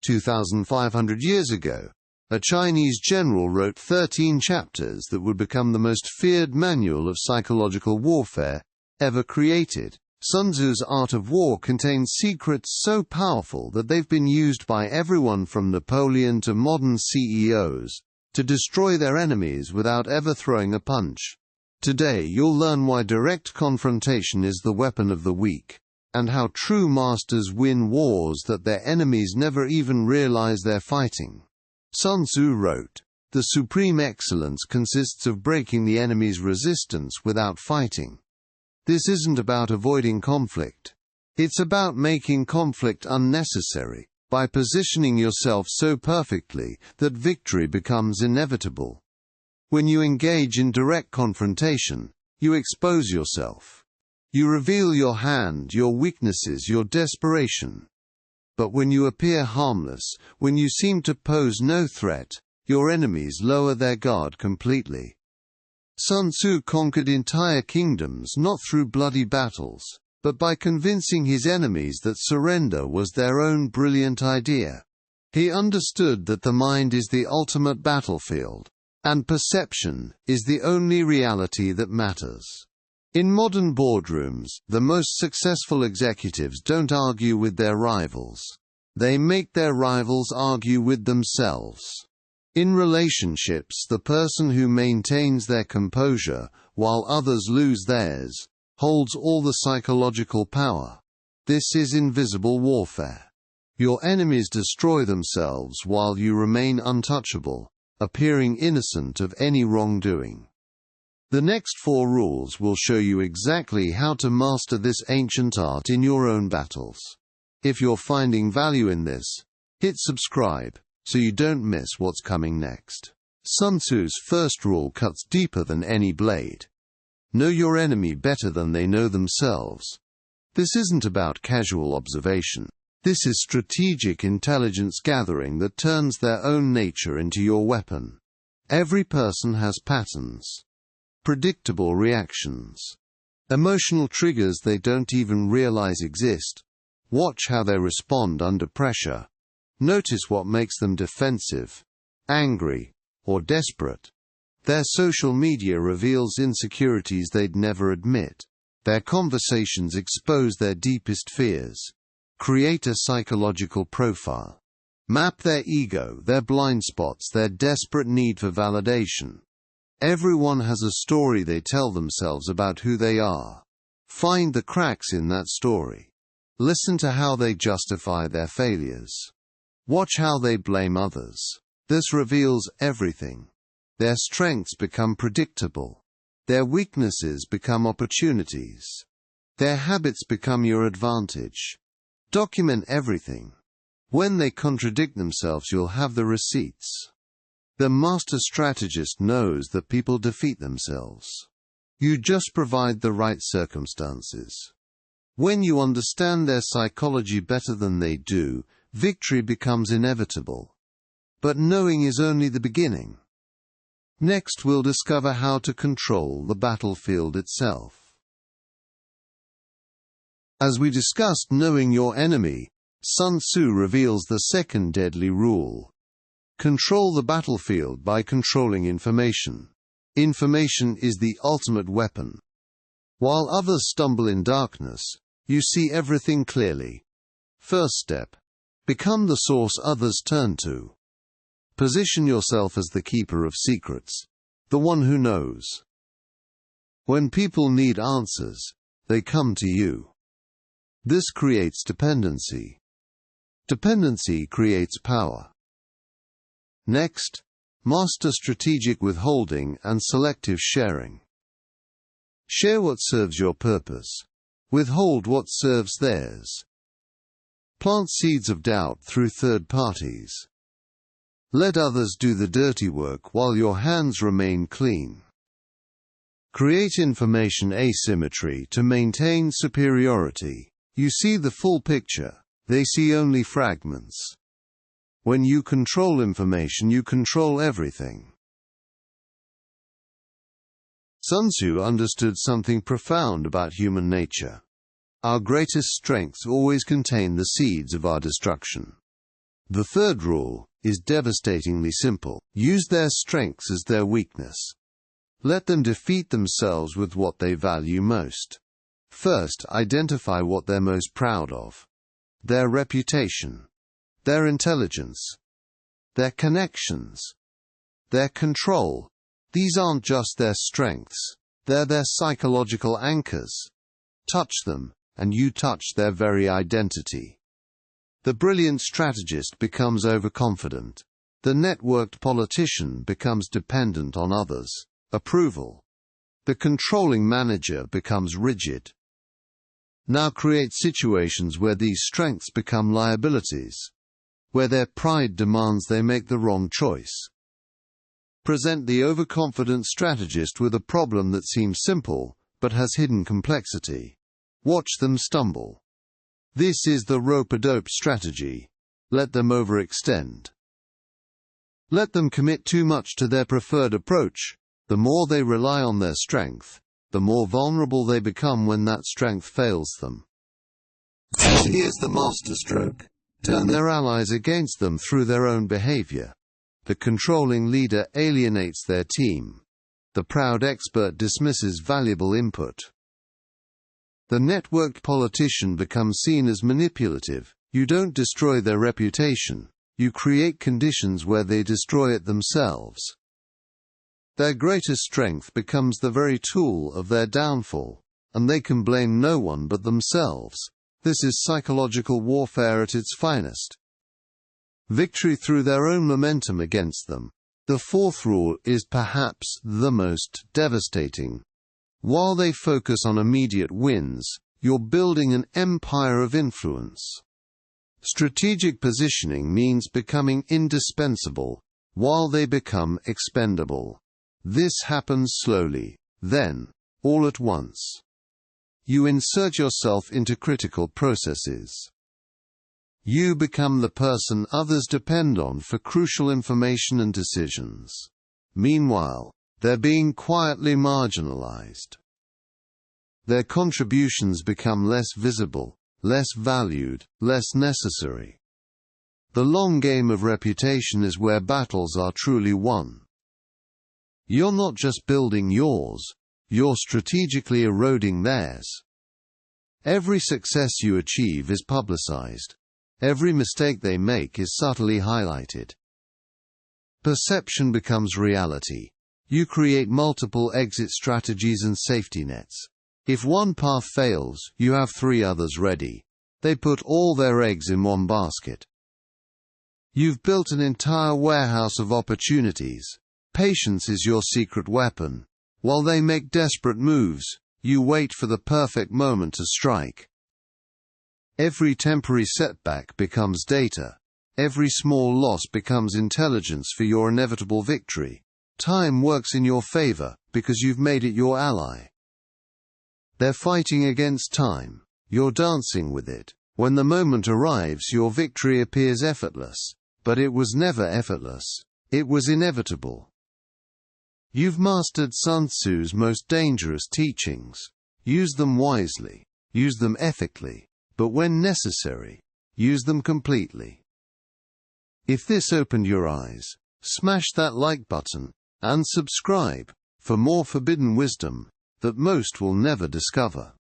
2,500 years ago, a Chinese general wrote 13 chapters that would become the most feared manual of psychological warfare ever created. Sun Tzu's Art of War contains secrets so powerful that they've been used by everyone from Napoleon to modern CEOs to destroy their enemies without ever throwing a punch. Today you'll learn why direct confrontation is the weapon of the weak, and how true masters win wars that their enemies never even realize they're fighting. Sun Tzu wrote, "The supreme excellence consists of breaking the enemy's resistance without fighting." This isn't about avoiding conflict. It's about making conflict unnecessary, by positioning yourself so perfectly that victory becomes inevitable. When you engage in direct confrontation, you expose yourself. You reveal your hand, your weaknesses, your desperation. But when you appear harmless, when you seem to pose no threat, your enemies lower their guard completely. Sun Tzu conquered entire kingdoms not through bloody battles, but by convincing his enemies that surrender was their own brilliant idea. He understood that the mind is the ultimate battlefield, and perception is the only reality that matters. In modern boardrooms, the most successful executives don't argue with their rivals. They make their rivals argue with themselves. In relationships, the person who maintains their composure, while others lose theirs, holds all the psychological power. This is invisible warfare. Your enemies destroy themselves while you remain untouchable, appearing innocent of any wrongdoing. The next 4 rules will show you exactly how to master this ancient art in your own battles. If you're finding value in this, hit subscribe, so you don't miss what's coming next. Sun Tzu's first rule cuts deeper than any blade. Know your enemy better than they know themselves. This isn't about casual observation. This is strategic intelligence gathering that turns their own nature into your weapon. Every person has patterns. Predictable reactions. Emotional triggers they don't even realize exist. Watch how they respond under pressure. Notice what makes them defensive, angry, or desperate. Their social media reveals insecurities they'd never admit. Their conversations expose their deepest fears. Create a psychological profile. Map their ego, their blind spots, their desperate need for validation. Everyone has a story they tell themselves about who they are. Find the cracks in that story. Listen to how they justify their failures. Watch how they blame others. This reveals everything. Their strengths become predictable. Their weaknesses become opportunities. Their habits become your advantage. Document everything. When they contradict themselves, you'll have the receipts. The master strategist knows that people defeat themselves. You just provide the right circumstances. When you understand their psychology better than they do, victory becomes inevitable. But knowing is only the beginning. Next, we'll discover how to control the battlefield itself. As we discussed knowing your enemy, Sun Tzu reveals the second deadly rule. Control the battlefield by controlling information. Information is the ultimate weapon. While others stumble in darkness, you see everything clearly. First step. Become the source others turn to. Position yourself as the keeper of secrets, the one who knows. When people need answers, they come to you. This creates dependency. Dependency creates power. Next, master strategic withholding and selective sharing. Share what serves your purpose. Withhold what serves theirs. Plant seeds of doubt through third parties. Let others do the dirty work while your hands remain clean. Create information asymmetry to maintain superiority. You see the full picture, they see only fragments. When you control information, you control everything. Sun Tzu understood something profound about human nature. Our greatest strengths always contain the seeds of our destruction. The third rule is devastatingly simple. Use their strengths as their weakness. Let them defeat themselves with what they value most. First, identify what they're most proud of. Their reputation, their intelligence, their connections, their control. These aren't just their strengths, they're their psychological anchors. Touch them, and you touch their very identity. The brilliant strategist becomes overconfident. The networked politician becomes dependent on others' approval. The controlling manager becomes rigid. Now create situations where these strengths become liabilities, where their pride demands they make the wrong choice. Present the overconfident strategist with a problem that seems simple, but has hidden complexity. Watch them stumble. This is the rope-a-dope strategy. Let them overextend. Let them commit too much to their preferred approach. The more they rely on their strength, the more vulnerable they become when that strength fails them. Here's the masterstroke. Turn their allies against them through their own behavior. The controlling leader alienates their team. The proud expert dismisses valuable input. The networked politician becomes seen as manipulative. You don't destroy their reputation. You create conditions where they destroy it themselves. Their greatest strength becomes the very tool of their downfall, and they can blame no one but themselves. This is psychological warfare at its finest. Victory through their own momentum against them. The fourth rule is perhaps the most devastating. While they focus on immediate wins, you're building an empire of influence. Strategic positioning means becoming indispensable, while they become expendable. This happens slowly, then, all at once. You insert yourself into critical processes. You become the person others depend on for crucial information and decisions. Meanwhile, they're being quietly marginalized. Their contributions become less visible, less valued, less necessary. The long game of reputation is where battles are truly won. You're not just building yours, you're strategically eroding theirs. Every success you achieve is publicized. Every mistake they make is subtly highlighted. Perception becomes reality. You create multiple exit strategies and safety nets. If one path fails, you have 3 others ready. They put all their eggs in one basket. You've built an entire warehouse of opportunities. Patience is your secret weapon. While they make desperate moves, you wait for the perfect moment to strike. Every temporary setback becomes data. Every small loss becomes intelligence for your inevitable victory. Time works in your favor, because you've made it your ally. They're fighting against time. You're dancing with it. When the moment arrives, your victory appears effortless. But it was never effortless. It was inevitable. You've mastered Sun Tzu's most dangerous teachings. Use them wisely. Use them ethically. But when necessary, use them completely. If this opened your eyes, smash that like button, and subscribe, for more forbidden wisdom that most will never discover.